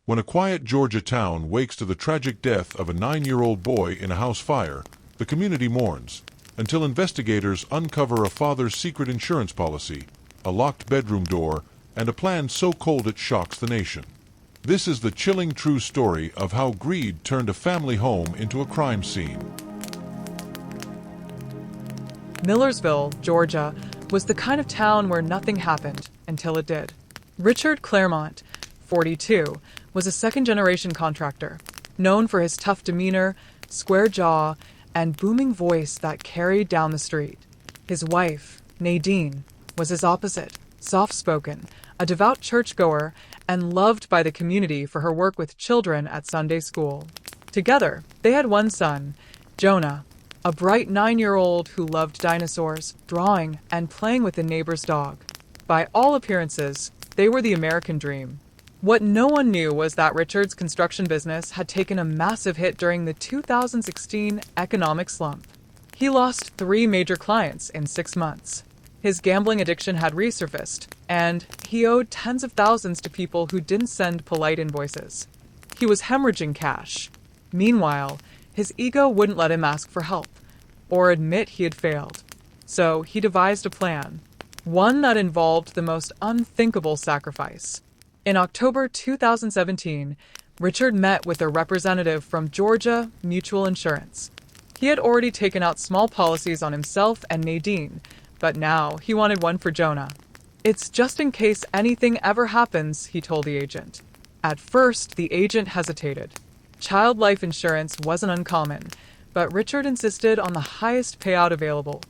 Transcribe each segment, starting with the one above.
When a quiet Georgia town wakes to the tragic death of a 9-year-old boy in a house fire, the community mourns, until investigators uncover a father's secret insurance policy, a locked bedroom door, and a plan so cold it shocks the nation. This is the chilling true story of how greed turned a family home into a crime scene. Millersville, Georgia, was the kind of town where nothing happened until it did. Richard Claremont, 42, was a second-generation contractor, known for his tough demeanor, square jaw, and booming voice that carried down the street. His wife, Nadine, was his opposite, soft-spoken, a devout churchgoer, and loved by the community for her work with children at Sunday school. Together, they had one son, Jonah, a bright 9-year-old who loved dinosaurs, drawing, and playing with a neighbor's dog. By all appearances, they were the American dream. What no one knew was that Richard's construction business had taken a massive hit during the 2016 economic slump. He lost 3 major clients in 6 months. His gambling addiction had resurfaced, and he owed tens of thousands to people who didn't send polite invoices. He was hemorrhaging cash. Meanwhile, his ego wouldn't let him ask for help or admit he had failed. So he devised a plan, one that involved the most unthinkable sacrifice. In October 2017, Richard met with a representative from Georgia Mutual Insurance. He had already taken out small policies on himself and Nadine, but now he wanted one for Jonah. "It's just in case anything ever happens," he told the agent. At first, the agent hesitated. Child life insurance wasn't uncommon, but Richard insisted on the highest payout available,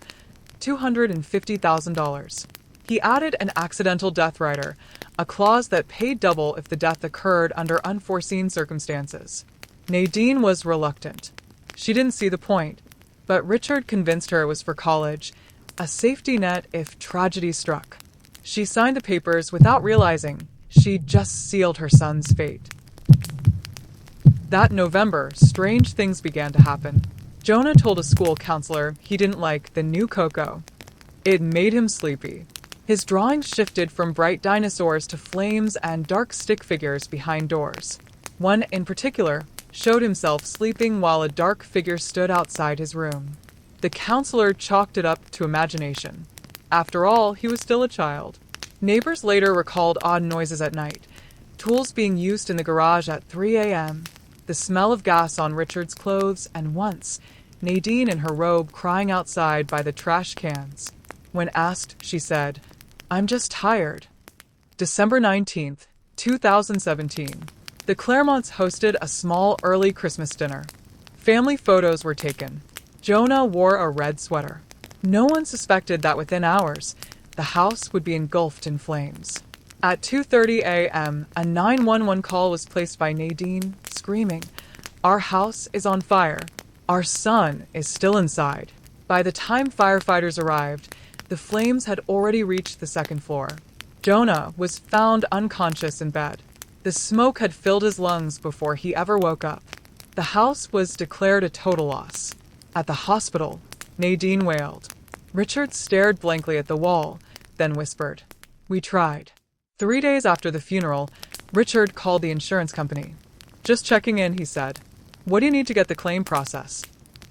$250,000. He added an accidental death rider, a clause that paid double if the death occurred under unforeseen circumstances. Nadine was reluctant. She didn't see the point, but Richard convinced her it was for college, a safety net if tragedy struck. She signed the papers without realizing she'd just sealed her son's fate. That November, strange things began to happen. Jonah told a school counselor he didn't like the new Coco. It made him sleepy. His drawings shifted from bright dinosaurs to flames and dark stick figures behind doors. One in particular showed himself sleeping while a dark figure stood outside his room. The counselor chalked it up to imagination. After all, he was still a child. Neighbors later recalled odd noises at night, tools being used in the garage at 3 a.m., the smell of gas on Richard's clothes, and once, Nadine in her robe crying outside by the trash cans. When asked, she said, "I'm just tired." December 19th, 2017. The Claremonts hosted a small early Christmas dinner. Family photos were taken. Jonah wore a red sweater. No one suspected that within hours, the house would be engulfed in flames. At 2:30 a.m., a 911 call was placed by Nadine, screaming, "Our house is on fire. Our son is still inside." By the time firefighters arrived, the flames had already reached the second floor. Jonah was found unconscious in bed. The smoke had filled his lungs before he ever woke up. The house was declared a total loss. At the hospital, Nadine wailed. Richard stared blankly at the wall, then whispered, "We tried." 3 days after the funeral, Richard called the insurance company. "Just checking in," he said. "What do you need to get the claim processed?"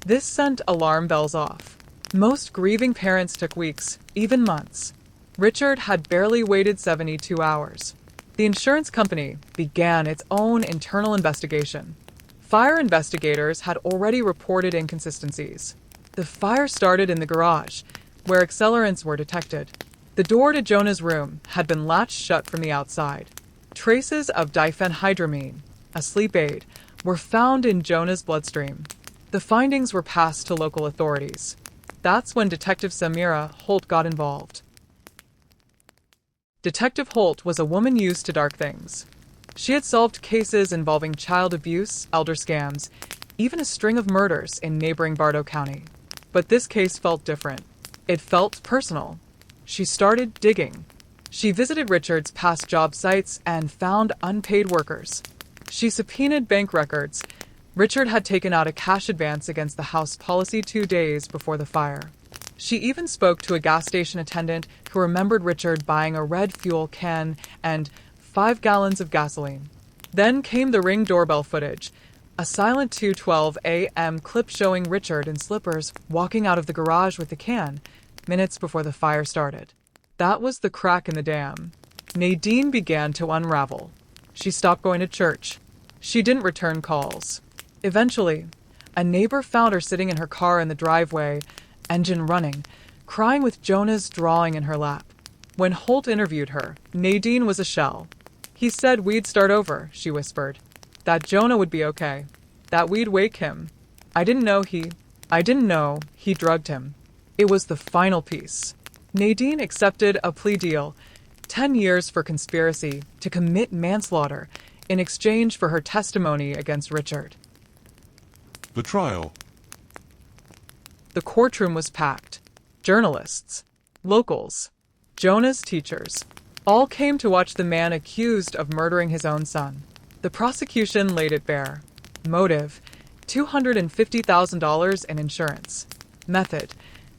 This sent alarm bells off. Most grieving parents took weeks, even months. Richard had barely waited 72 hours. The insurance company began its own internal investigation. Fire investigators had already reported inconsistencies. The fire started in the garage, where accelerants were detected. The door to Jonah's room had been latched shut from the outside. Traces of diphenhydramine, a sleep aid, were found in Jonah's bloodstream. The findings were passed to local authorities. That's when Detective Samira Holt got involved. Detective Holt was a woman used to dark things. She had solved cases involving child abuse, elder scams, even a string of murders in neighboring Bartow County. But this case felt different. It felt personal. She started digging. She visited Richard's past job sites and found unpaid workers. She subpoenaed bank records. Richard had taken out a cash advance against the house policy 2 days before the fire. She even spoke to a gas station attendant who remembered Richard buying a red fuel can and 5 gallons of gasoline. Then came the Ring doorbell footage, a silent 2:12 a.m. clip showing Richard in slippers walking out of the garage with the can, minutes before the fire started. That was the crack in the dam. Nadine began to unravel. She stopped going to church. She didn't return calls. Eventually, a neighbor found her sitting in her car in the driveway, engine running, crying with Jonah's drawing in her lap. When Holt interviewed her, Nadine was a shell. He said we'd start over, she whispered. That Jonah would be okay. That we'd wake him. I didn't know he drugged him. It was the final piece. Nadine accepted a plea deal, 10 years for conspiracy to commit manslaughter in exchange for her testimony against Richard. The trial. The courtroom was packed. Journalists, locals, Jonah's teachers, all came to watch the man accused of murdering his own son. The prosecution laid it bare. Motive, $250,000 in insurance. Method,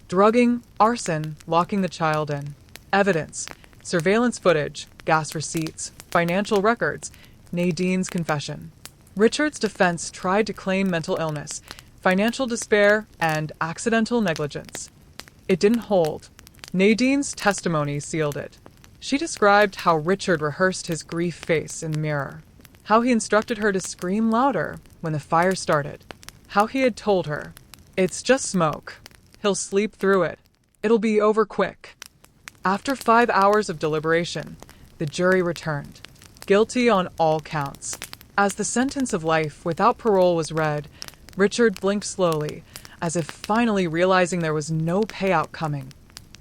drugging, arson, locking the child in. Evidence, surveillance footage, gas receipts, financial records, Nadine's confession. Richard's defense tried to claim mental illness, financial despair, and accidental negligence. It didn't hold. Nadine's testimony sealed it. She described how Richard rehearsed his grief face in the mirror, how he instructed her to scream louder when the fire started, how he had told her, "It's just smoke. He'll sleep through it. It'll be over quick." After 5 hours of deliberation, the jury returned, guilty on all counts. As the sentence of life without parole was read, Richard blinked slowly, as if finally realizing there was no payout coming,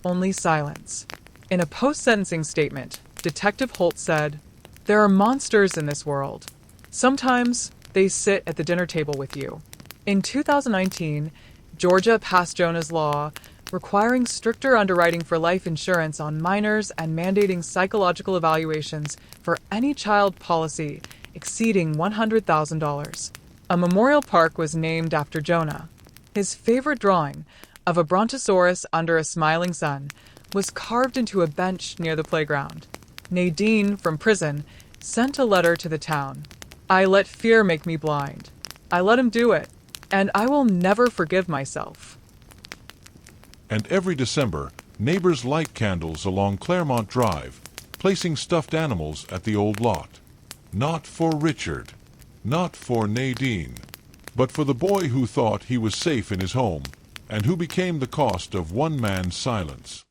only silence. In a post-sentencing statement, Detective Holt said, "There are monsters in this world. Sometimes they sit at the dinner table with you." In 2019, Georgia passed Jonah's law, requiring stricter underwriting for life insurance on minors and mandating psychological evaluations for any child policy exceeding $100,000. A memorial park was named after Jonah. His favorite drawing, of a brontosaurus under a smiling sun, was carved into a bench near the playground. Nadine, from prison, sent a letter to the town. "I let fear make me blind. I let him do it, and I will never forgive myself." And every December, neighbors light candles along Claremont Drive, placing stuffed animals at the old lot. Not for Richard, not for Nadine, but for the boy who thought he was safe in his home, and who became the cost of one man's silence.